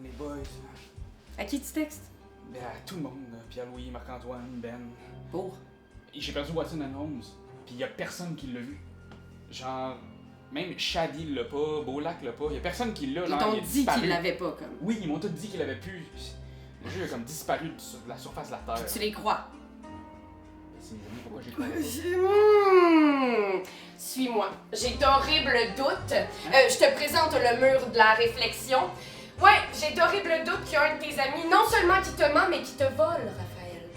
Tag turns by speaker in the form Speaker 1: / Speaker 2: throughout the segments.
Speaker 1: les boys.
Speaker 2: À qui tu textes?
Speaker 1: Ben, à tout le monde, là. Pierre-Louis, Marc-Antoine, Ben.
Speaker 2: Pour?
Speaker 1: J'ai perdu Watson and Holmes, pis y a personne qui l'a vu. Genre, même Shady l'a pas, Beaulac l'a pas, y a personne qui l'a.
Speaker 2: Ils
Speaker 1: genre,
Speaker 2: t'ont
Speaker 1: il a
Speaker 2: dit
Speaker 1: disparu.
Speaker 2: qu'ils l'avaient pas, comme.
Speaker 1: Oui, ils m'ont tous dit qu'il l'avait plus. Le jeu a comme disparu de la surface de la Terre.
Speaker 2: Tu les crois?
Speaker 1: C'est mes amis, pourquoi j'ai crois?
Speaker 2: Suis-moi. J'ai d'horribles doutes. Je te présente le mur de la réflexion. Ouais, j'ai d'horribles doutes qu'il y a un de tes amis, non seulement qui te ment, mais qui te vole, Raphaël.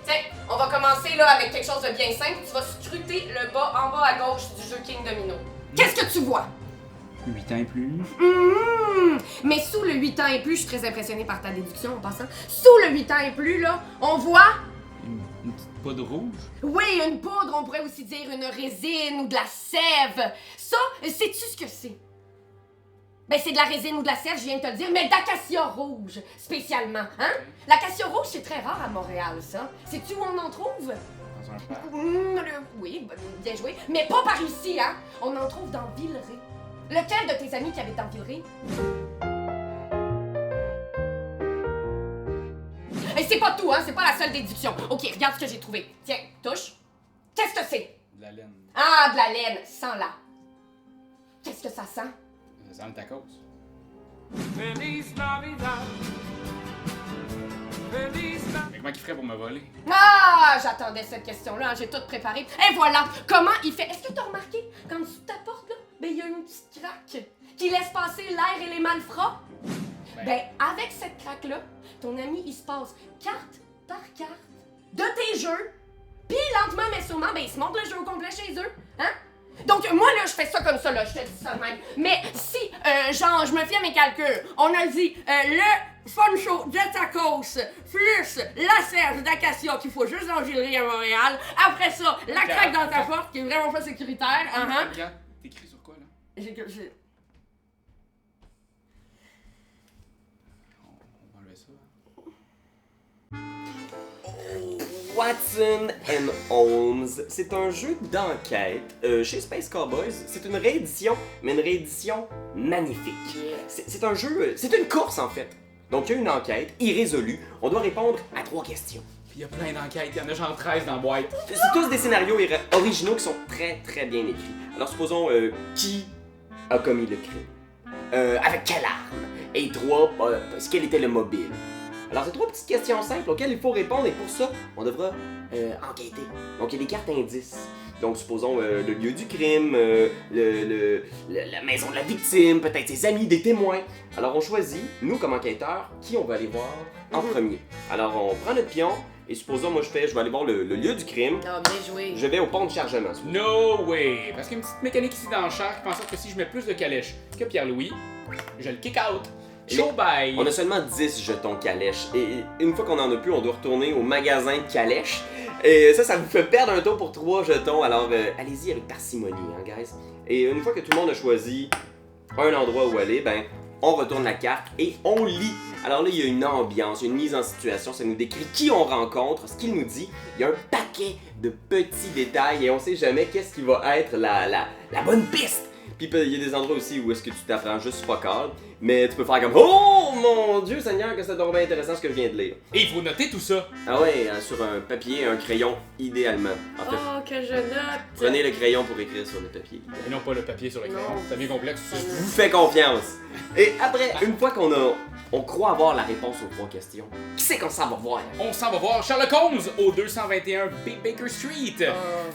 Speaker 2: Tiens, on va commencer là avec quelque chose de bien simple. Tu vas scruter le bas en bas à gauche du jeu King Domino. Qu'est-ce que tu vois?
Speaker 1: 8 ans et plus.
Speaker 2: Mais sous le 8 ans et plus, je suis très impressionnée par ta déduction en passant. Sous le 8 ans et plus, là, on voit...
Speaker 1: Une petite poudre rouge?
Speaker 2: Oui, une poudre, on pourrait aussi dire une résine ou de la sève. Ça, sais-tu ce que c'est? Ben, c'est de la résine ou de la sève, je viens de te le dire, mais d'acacia rouge, spécialement, hein? L'acacia rouge, c'est très rare à Montréal, ça. Sais-tu où on en trouve?
Speaker 1: Dans un parc?
Speaker 2: Oui, bien joué. Mais pas par ici, hein? On en trouve dans Villeray. Lequel de tes amis qui habite dans Villeray? Et c'est pas tout, hein? C'est pas la seule déduction. Ok, regarde ce que j'ai trouvé. Tiens, touche. Qu'est-ce que c'est?
Speaker 1: De la laine.
Speaker 2: Ah, de la laine. Sens-la. Qu'est-ce que ça sent?
Speaker 1: Ça sent le tacos.
Speaker 3: Feliz Navidad. Feliz Navidad.
Speaker 1: Mais comment il ferait pour me voler?
Speaker 2: Ah, j'attendais cette question-là, hein, j'ai tout préparé. Et voilà, comment il fait. Est-ce que t'as remarqué, quand sous ta porte, là, ben il y a une petite craque qui laisse passer l'air et les malfrats? Ben, avec cette craque-là, ton ami, il se passe carte par carte de tes jeux, puis lentement mais sûrement, ben il se monte le jeu au complet chez eux, hein? Donc, moi, là, je fais ça comme ça, là, je te dis ça de même. Mais si, genre, je me fie à mes calculs, on a dit, le fun show de tacos plus la serge d'acacia qu'il faut juste dans Gillerie à Montréal. Après ça, la craque dans ta porte qui est vraiment pas sécuritaire.
Speaker 1: Regarde, t'écris sur quoi, là?
Speaker 2: J'ai...
Speaker 1: On va enlever ça.
Speaker 4: Watson and Holmes, c'est un jeu d'enquête chez Space Cowboys. C'est une réédition, mais une réédition magnifique. C'est un jeu, c'est une course en fait. Donc il y a une enquête irrésolue, on doit répondre à 3 questions.
Speaker 1: Puis il y a plein d'enquêtes, il y en a genre 13 dans la boîte.
Speaker 4: C'est tous des scénarios originaux qui sont très très bien écrits. Alors supposons qui a commis le crime, avec quelle arme, et 3, quel était le mobile. Alors, c'est 3 petites questions simples auxquelles il faut répondre et pour ça, on devra enquêter. Donc, il y a des cartes indices. Donc, supposons le lieu du crime, la maison de la victime, peut-être ses amis, des témoins. Alors, on choisit, nous comme enquêteurs, qui on va aller voir en premier. Alors, on prend notre pion et supposons, moi, je vais aller voir le lieu du crime.
Speaker 2: Ah, bien joué.
Speaker 4: Je vais au pont de chargement.
Speaker 1: No way! Parce qu'il y a une petite mécanique ici dans le char qui fait en sorte que si je mets plus de calèche que Pierre-Louis, je le kick out. Show bye!
Speaker 4: On a seulement 10 jetons calèche et une fois qu'on en a plus, on doit retourner au magasin de calèche. Et ça vous fait perdre un tour pour 3 jetons, alors allez-y avec parcimonie, hein, guys. Et une fois que tout le monde a choisi un endroit où aller, ben, on retourne la carte et on lit. Alors là, il y a une ambiance, une mise en situation, ça nous décrit qui on rencontre, ce qu'il nous dit. Il y a un paquet de petits détails et on sait jamais qu'est-ce qui va être la bonne piste. Puis il y a des endroits aussi où est-ce que tu t'apprends juste fuck all, mais tu peux faire comme oh mon Dieu Seigneur que c'est donc bien intéressant ce que je viens de lire.
Speaker 1: Et il faut noter tout ça.
Speaker 4: Ah ouais, sur un papier, un crayon idéalement. En fait,
Speaker 2: Oh, que je note.
Speaker 4: prenez le crayon pour écrire sur le papier.
Speaker 1: Et non pas le papier sur le crayon.
Speaker 2: Non.
Speaker 1: Ça devient complexe.
Speaker 4: Je vous fais confiance. Et après, une fois on croit avoir la réponse aux 3 questions, qui c'est qu'on s'en va voir?
Speaker 1: On s'en va voir Sherlock Holmes au 221 B Baker Street.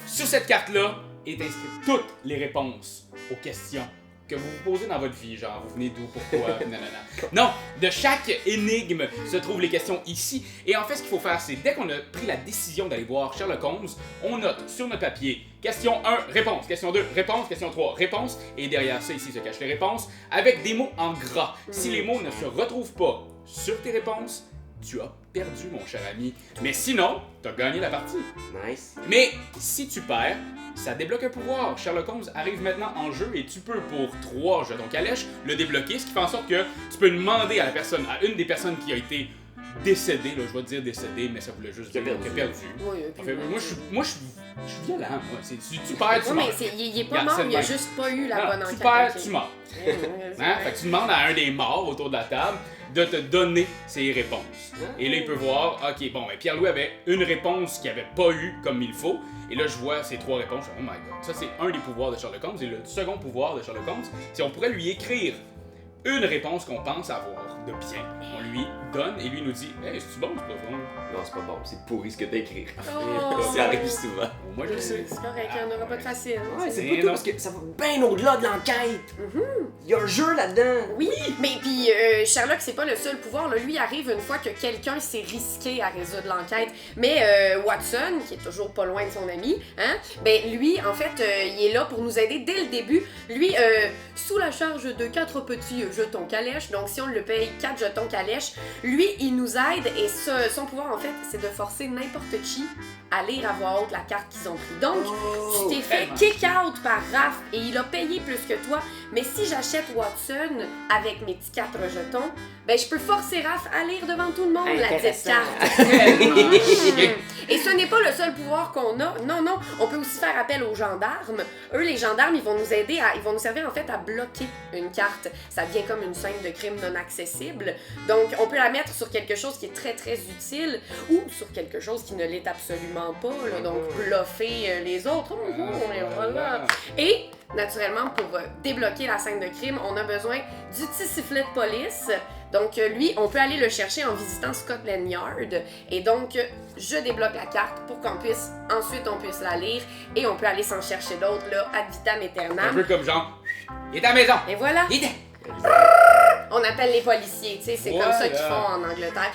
Speaker 1: Sur cette carte-là est inscrite toutes les réponses aux questions que vous vous posez dans votre vie, genre vous venez d'où, pourquoi, nanana. Non, de chaque énigme se trouvent les questions ici. Et en fait, ce qu'il faut faire, c'est dès qu'on a pris la décision d'aller voir Sherlock Holmes, on note sur notre papier question 1, réponse, question 2, réponse, question 3, réponse, et derrière ça, ici, se cachent les réponses, avec des mots en gras. Si les mots ne se retrouvent pas sur tes réponses, tu as perdu, mon cher ami. Mais sinon, t'as gagné la partie.
Speaker 4: Nice.
Speaker 1: Mais si tu perds, ça débloque un pouvoir. Sherlock Holmes arrive maintenant en jeu et tu peux, pour 3 jetons calèche, le débloquer, ce qui fait en sorte que tu peux demander à la personne, à une des personnes qui a été décédé, là, je vais dire décédé, mais ça voulait juste
Speaker 4: Qui a
Speaker 1: dire
Speaker 4: perdu.
Speaker 1: qu'il a perdu.
Speaker 2: Oui,
Speaker 1: En fait, moi, je suis violent, moi. Tu perds, tu
Speaker 2: Ouais,
Speaker 1: meurs.
Speaker 2: mais il est pas
Speaker 1: Regarde,
Speaker 2: mort,
Speaker 1: c'est
Speaker 2: il a
Speaker 1: le même.
Speaker 2: juste pas eu la
Speaker 1: Non,
Speaker 2: bonne
Speaker 1: tu
Speaker 2: enquête.
Speaker 1: perds,
Speaker 2: ok.
Speaker 1: tu meurs.
Speaker 2: Ouais,
Speaker 1: Hein? Fait que tu demandes à un des morts autour de la table de te donner ses réponses. Et là, il peut voir, ok, bon, ben Pierre-Louis avait une réponse qu'il avait pas eu comme il faut. Et là, je vois ces 3 réponses. Oh my god. Ça, c'est un des pouvoirs de Sherlock Holmes. Et le second pouvoir de Sherlock Holmes, c'est on pourrait lui écrire une réponse qu'on pense avoir de bien. On lui donne et lui nous dit, hey, c'est-tu bon, c'est pas bon?
Speaker 4: Non, c'est pas bon, c'est pourri ce que t'écris.
Speaker 2: Oh.
Speaker 4: Ça arrive souvent.
Speaker 1: Moi, je le sais.
Speaker 2: C'est correct, il n'y en aura pas de facile.
Speaker 4: Ouais, c'est
Speaker 1: Mais
Speaker 4: pas tout
Speaker 1: non.
Speaker 4: parce que ça va bien au-delà de l'enquête. Il y a un jeu là-dedans.
Speaker 2: Oui, mais puis Sherlock, c'est pas le seul pouvoir. Là. Lui arrive une fois que quelqu'un s'est risqué à résoudre l'enquête. Mais Watson, qui est toujours pas loin de son ami, hein, ben lui, en fait, il est là pour nous aider dès le début. Lui, sous la charge de 4 petits jetons calèche, donc si on le paye 4 jetons calèche, lui, il nous aide et son pouvoir, en fait, c'est de forcer n'importe qui à lire à voix haute la carte qu'ils ont pris. Donc, tu t'es fait
Speaker 1: tellement.
Speaker 2: kick out par Raph et il a payé plus que toi. Mais si j'achète Watson avec mes petits 4 jetons, ben je peux forcer Raph à lire devant tout le monde la dite
Speaker 4: Intéressant.
Speaker 2: carte. Et ce n'est pas le seul pouvoir qu'on a. Non, non, on peut aussi faire appel aux gendarmes. Eux, les gendarmes, ils vont nous aider ils vont nous servir en fait à bloquer une carte. Ça devient comme une scène de crime non accessible. Donc, on peut la mettre sur quelque chose qui est très très utile ou sur quelque chose qui ne l'est absolument pas. Là, donc, bluffer les autres. Et voilà. Et naturellement, pour débloquer la scène de crime, on a besoin du petit sifflet de police. Donc, lui, on peut aller le chercher en visitant Scotland Yard. Et donc, je débloque la carte pour qu'on puisse, ensuite, on puisse la lire. Et on peut aller s'en chercher d'autres, là, ad vitam
Speaker 1: Un
Speaker 2: aeternam.
Speaker 1: peu comme genre, il est à la maison.
Speaker 2: Et voilà,
Speaker 1: Il est.
Speaker 2: on appelle les policiers, tu sais, c'est comme ça qu'ils font en Angleterre.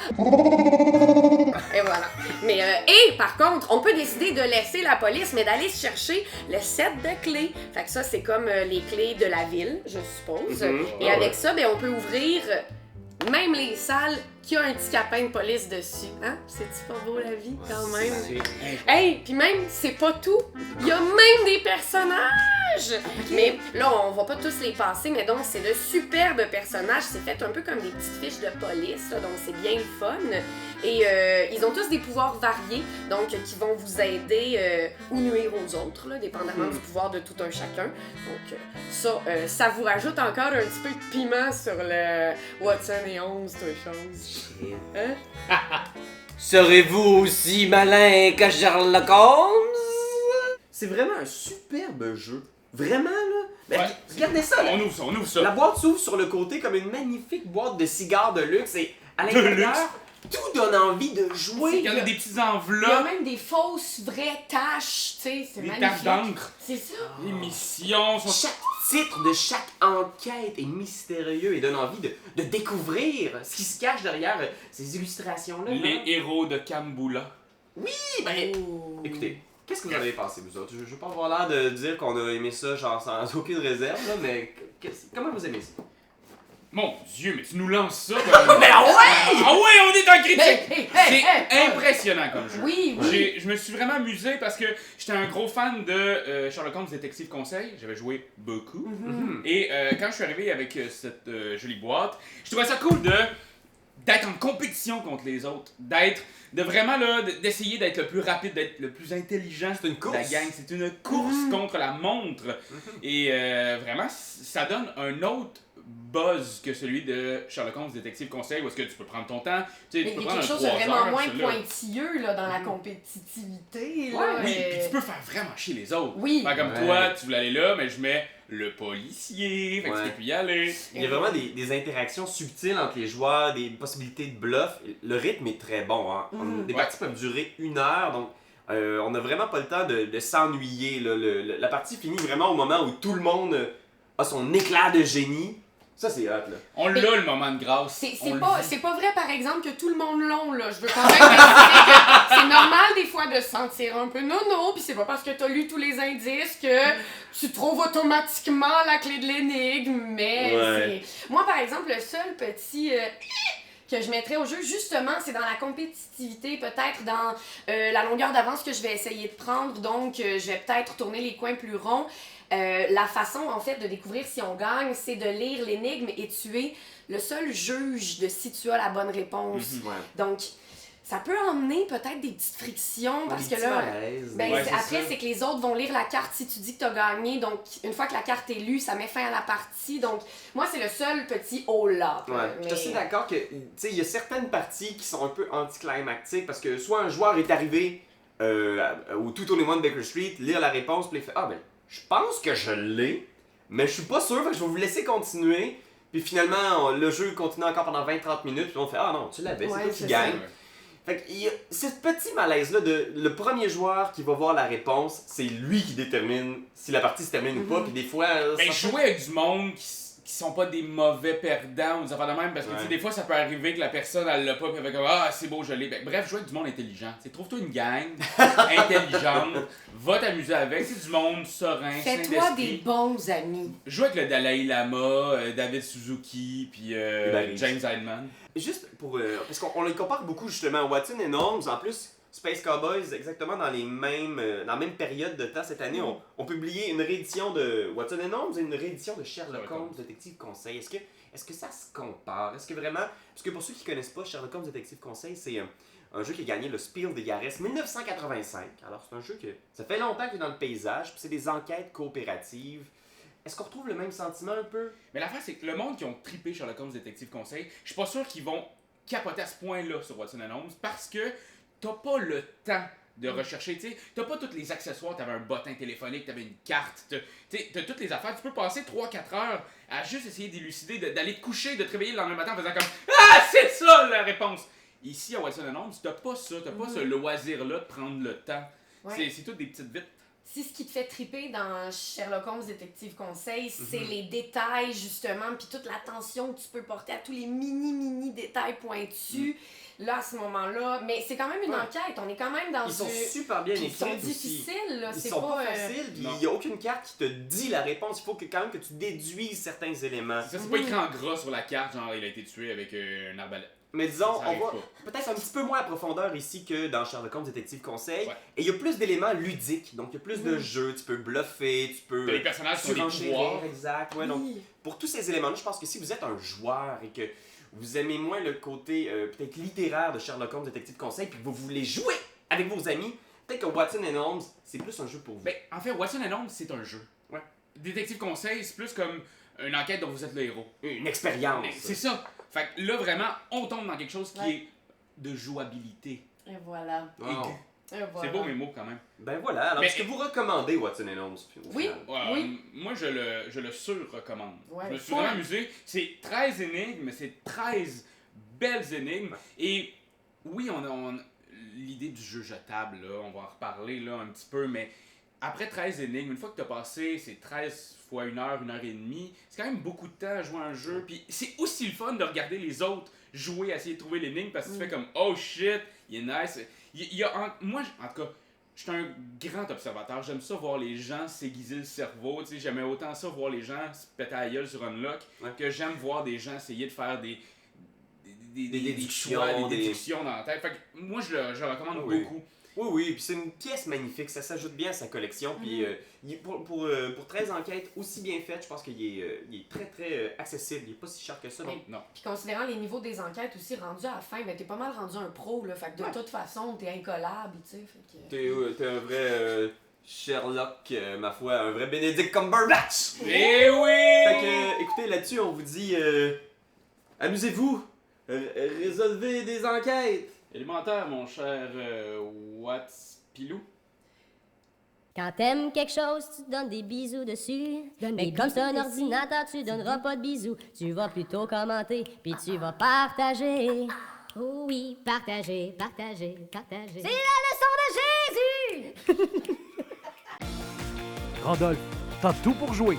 Speaker 2: Et voilà. Mais, et par contre, on peut décider de laisser la police, mais d'aller chercher le set de clés. Fait que ça, c'est comme les clés de la ville, je suppose.
Speaker 4: Mhm.
Speaker 2: Et
Speaker 4: Ah
Speaker 2: avec
Speaker 4: ouais.
Speaker 2: ça, ben, on peut ouvrir même les salles qui ont un petit capin de police dessus. Hein? C'est-tu pas beau la vie, quand même?
Speaker 1: C'est
Speaker 2: Hey, puis même, c'est pas tout. Il y a même des personnages. Mais là, on va pas tous les passer, mais donc c'est de superbes personnages. C'est fait un peu comme des petites fiches de police, là, donc c'est bien le fun. Et ils ont tous des pouvoirs variés, donc qui vont vous aider ou nuire aux autres, là, dépendamment du pouvoir de tout un chacun. Donc ça vous rajoute encore un petit peu de piment sur le Watson et Holmes, toute chose. Hein?
Speaker 4: Serez-vous aussi malin que Sherlock Holmes? C'est vraiment un superbe jeu. Vraiment, là. Ben,
Speaker 1: Ouais.
Speaker 4: regardez ça, là.
Speaker 1: On ouvre ça, on ouvre ça.
Speaker 4: La boîte s'ouvre sur le côté comme une magnifique boîte de cigares de luxe et à
Speaker 1: De
Speaker 4: l'intérieur,
Speaker 1: luxe.
Speaker 4: tout donne envie de jouer.
Speaker 1: Il y en a des petites
Speaker 2: Il y a
Speaker 1: enveloppes,
Speaker 2: même des fausses vraies taches, tu sais, c'est
Speaker 1: des
Speaker 2: magnifique.
Speaker 1: taches d'encre,
Speaker 2: C'est ça.
Speaker 1: les missions sont...
Speaker 4: Chaque titre de chaque enquête est mystérieux et donne envie de découvrir ce qui se cache derrière ces illustrations-là.
Speaker 1: Les héros de Kamboula.
Speaker 4: Ben, écoutez, qu'est-ce que vous en avez pensé, vous autres? Je veux pas avoir l'air de dire qu'on a aimé ça genre sans aucune réserve, là, mais comment vous aimez ça?
Speaker 1: Mon Dieu, mais tu nous lances ça comme...
Speaker 4: Mais ouais!
Speaker 1: Ah ouais, on est en critique!
Speaker 2: Hey, hey,
Speaker 1: C'est
Speaker 2: hey,
Speaker 1: impressionnant comme jeu.
Speaker 2: Oui, oui.
Speaker 1: Je me suis vraiment amusé parce que j'étais un gros fan de Sherlock Holmes Détective Conseil. J'avais joué beaucoup. Et quand je suis arrivé avec cette jolie boîte, je trouvais ça cool d'être en compétition contre les autres. De vraiment là, d'essayer d'être le plus rapide, d'être le plus intelligent.
Speaker 4: C'est une
Speaker 1: de la
Speaker 4: course.
Speaker 1: gang. C'est une course contre la montre. Et vraiment, ça donne un autre buzz que celui de Sherlock Holmes Détective Conseil où est-ce que tu peux prendre ton temps. Tu sais,
Speaker 2: Mais
Speaker 1: tu
Speaker 2: il
Speaker 1: peux
Speaker 2: y a
Speaker 1: prendre
Speaker 2: quelque
Speaker 1: un
Speaker 2: chose de
Speaker 1: 3
Speaker 2: vraiment
Speaker 1: heures,
Speaker 2: moins
Speaker 1: celui-là.
Speaker 2: pointilleux là, dans la compétitivité. Là,
Speaker 1: Oui, puis tu peux faire vraiment chier les autres.
Speaker 2: Oui.
Speaker 1: Faire comme
Speaker 4: Ouais.
Speaker 1: toi, tu voulais aller là, mais je mets le policier, fait que
Speaker 4: Ouais.
Speaker 1: tu peux plus y aller.
Speaker 4: Il y a vraiment des interactions subtiles entre les joueurs, des possibilités de bluff. Le rythme est très bon. Hein. Des
Speaker 1: Ouais.
Speaker 4: parties peuvent durer 1 heure, donc on n'a vraiment pas le temps de s'ennuyer. Là. La partie finit vraiment au moment où tout le monde a son éclat de génie. Ça, c'est hot, là.
Speaker 1: On
Speaker 2: Mais-
Speaker 1: l'a le moment de grâce.
Speaker 2: C'est
Speaker 1: On le
Speaker 2: pas,
Speaker 1: vit.
Speaker 2: c'est pas vrai, par exemple, que tout le monde l'ont, là. Je veux quand même préciser que c'est normal, des fois, de se sentir un peu nono, pis c'est pas parce que t'as lu tous les indices que tu trouves automatiquement la clé de l'énigme, mais
Speaker 4: Ouais.
Speaker 2: c'est... Moi, par exemple, le seul petit... que je mettrais au jeu, justement, c'est dans la compétitivité, peut-être dans la longueur d'avance que je vais essayer de prendre. Donc, je vais peut-être tourner les coins plus ronds. La façon, en fait, de découvrir si on gagne, c'est de lire l'énigme et tu es le seul juge de si tu as la bonne réponse.
Speaker 4: Ouais.
Speaker 2: Donc, ça peut emmener peut-être des petites frictions parce que là, ben,
Speaker 1: Ouais, c'est
Speaker 2: après,
Speaker 1: ça.
Speaker 2: c'est que les autres vont lire la carte si tu dis que tu as gagné. Donc, une fois que la carte est lue, ça met fin à la partie. Donc, moi, c'est le seul petit hold-up.
Speaker 4: Ouais, je suis assez d'accord que, tu sais, il y a certaines parties qui sont un peu anticlimactiques parce que soit un joueur est arrivé au tout tournoi de Baker Street, lire la réponse, puis il fait ah ben, je pense que je l'ai, mais je suis pas sûr, fait que je vais vous laisser continuer. Puis finalement, le jeu continue encore pendant 20-30 minutes, puis on fait ah non, tu l'avais, c'est toi qui gagne. Fait qu'il y a ce petit malaise-là de le premier joueur qui va voir la réponse, c'est lui qui détermine si la partie se termine ou pas, puis des fois.
Speaker 1: Ben, jouer avec du monde qui sont pas des mauvais perdants ou des affaires de même, parce que tu sais, des fois ça peut arriver que la personne elle l'a pas, puis elle fait comme ah c'est beau, je l'ai. Ben, bref, jouer avec du monde intelligent. C'est trouve-toi une gang intelligente, va t'amuser avec, c'est du monde serein, sain
Speaker 2: Fais-toi
Speaker 1: d'esprit.
Speaker 2: des bons amis.
Speaker 1: Joue avec le Dalai Lama, David Suzuki, puis
Speaker 4: Barry.
Speaker 1: James Heidman.
Speaker 4: Juste pour. Parce qu'on les compare beaucoup justement. Watson et Holmes, en plus, Space Cowboys, exactement dans la même période de temps cette année, ont publié une réédition de Watson et Holmes et une réédition de Sherlock Holmes, Détective Conseil. Est-ce que ça se compare? Est-ce que vraiment. Parce que pour ceux qui connaissent pas, Sherlock Holmes, Détective Conseil, c'est un jeu qui a gagné le Spiel des Jahres 1985. Alors, c'est un jeu que ça fait longtemps qu'il est dans le paysage, puis c'est des enquêtes coopératives. Est-ce qu'on retrouve le même sentiment un peu?
Speaker 1: Mais l'affaire, c'est que le monde qui ont trippé Sherlock Holmes Détective Conseil, je suis pas sûr qu'ils vont capoter à ce point-là sur Watson et Holmes parce que t'as pas le temps de rechercher, tu sais, t'as pas tous les accessoires, t'avais un bottin téléphonique, t'avais une carte, t'as toutes les affaires, tu peux passer 3-4 heures à juste essayer d'élucider, d'aller te coucher, de te réveiller le lendemain matin en faisant comme « Ah, c'est ça la réponse! » Ici, à Watson et Holmes, t'as pas ça, t'as pas ce loisir-là de prendre le temps.
Speaker 2: Ouais.
Speaker 1: C'est toutes des petites vites.
Speaker 2: Si ce qui te fait triper dans Sherlock Holmes Détective Conseil, c'est les détails, justement, puis toute l'attention que tu peux porter à tous les mini détails pointus. Là, à ce moment-là, mais c'est quand même une enquête. On est quand même dans
Speaker 4: Ils sont super bien
Speaker 2: Ils
Speaker 4: écrits
Speaker 2: sont
Speaker 4: aussi.
Speaker 2: difficiles, là.
Speaker 4: Ils
Speaker 2: C'est
Speaker 4: sont pas
Speaker 2: pas
Speaker 4: faciles, puis
Speaker 1: non.
Speaker 4: il n'y a aucune carte qui te dit la réponse. Il faut quand même que tu déduises certains éléments.
Speaker 1: Ça, c'est pas écrit en gras sur la carte, genre il a été tué avec un arbalète.
Speaker 4: Mais disons,
Speaker 1: Ça
Speaker 4: on
Speaker 1: arrive
Speaker 4: va
Speaker 1: pas.
Speaker 4: peut-être un petit peu moins à profondeur ici que dans Sherlock Holmes Détective Conseil.
Speaker 1: Ouais.
Speaker 4: Et il y a plus d'éléments ludiques, donc il y a plus de jeux, tu peux bluffer, tu peux
Speaker 1: T'as les personnages qui ont des
Speaker 4: surenchérir,
Speaker 1: pouvoirs.
Speaker 4: exact. Ouais, donc
Speaker 2: Oui.
Speaker 4: pour tous ces éléments-là, je pense que si vous êtes un joueur et que vous aimez moins le côté peut-être littéraire de Sherlock Holmes Détective Conseil, puis que vous voulez jouer avec vos amis, peut-être que Watson et Holmes, c'est plus un jeu pour vous.
Speaker 1: Ben, en fait, Watson and Holmes, c'est un jeu.
Speaker 4: Ouais.
Speaker 1: Détective Conseil, c'est plus comme une enquête dont vous êtes le héros.
Speaker 4: Une expérience.
Speaker 1: C'est ça. Fait que là, vraiment, on tombe dans quelque chose qui
Speaker 2: Ouais.
Speaker 1: est de jouabilité.
Speaker 2: Et voilà.
Speaker 4: Oh.
Speaker 2: Et voilà.
Speaker 1: C'est beau mes mots quand même.
Speaker 4: Ben voilà, alors
Speaker 1: Mais-
Speaker 4: est-ce que vous recommandez Watson et Holmes au
Speaker 2: Oui.
Speaker 4: final?
Speaker 2: Oui.
Speaker 1: Moi, je le sur-recommande.
Speaker 2: Ouais.
Speaker 1: Je me suis
Speaker 2: Ouais.
Speaker 1: vraiment amusé. C'est 13 énigmes, mais c'est 13 belles énigmes. Et oui, on a l'idée du jeu jetable, là, on va en reparler là, un petit peu, mais après 13 énigmes, une fois que tu as passé ces 13 fois 1 heure et demie, c'est quand même beaucoup de temps à jouer à un jeu. Puis c'est aussi le fun de regarder les autres jouer, à essayer de trouver l'énigme, parce que tu fais comme « Oh shit, il est nice ». Moi, en tout cas, je suis un grand observateur. J'aime ça voir les gens s'aiguiser le cerveau. Tu sais, j'aimais autant ça voir les gens se péter à la gueule sur Unlock que j'aime voir des gens essayer de faire des
Speaker 4: déductions,
Speaker 1: choix, des déductions dans la tête. Fait que moi, je le recommande
Speaker 4: Oui.
Speaker 1: beaucoup.
Speaker 4: Oui, puis c'est une pièce magnifique, ça s'ajoute bien à sa collection. Puis pour 13 enquêtes aussi bien faites, je pense qu'il est très très accessible, il est pas si cher que ça. Donc,
Speaker 1: Non.
Speaker 2: Puis considérant les niveaux des enquêtes aussi rendus à la fin, ben t'es pas mal rendu un pro, là. Fait que de toute façon, t'es incollable, tu sais. Fait que...
Speaker 4: t'es un vrai Sherlock, ma foi, un vrai Benedict Cumberbatch!
Speaker 1: Eh oui!
Speaker 4: Fait que, écoutez, là-dessus, on vous dit, amusez-vous, résolvez des enquêtes!
Speaker 1: Élémentaire, mon cher Watts Pilou.
Speaker 5: Quand t'aimes quelque chose, tu te donnes des bisous dessus. Mais comme c'est un ordinateur, tu donneras pas de bisous. Tu vas plutôt commenter, puis tu vas partager. Oh oui, partager, partager, partager. C'est la leçon de Jésus!
Speaker 6: Randolph, t'as tout pour jouer.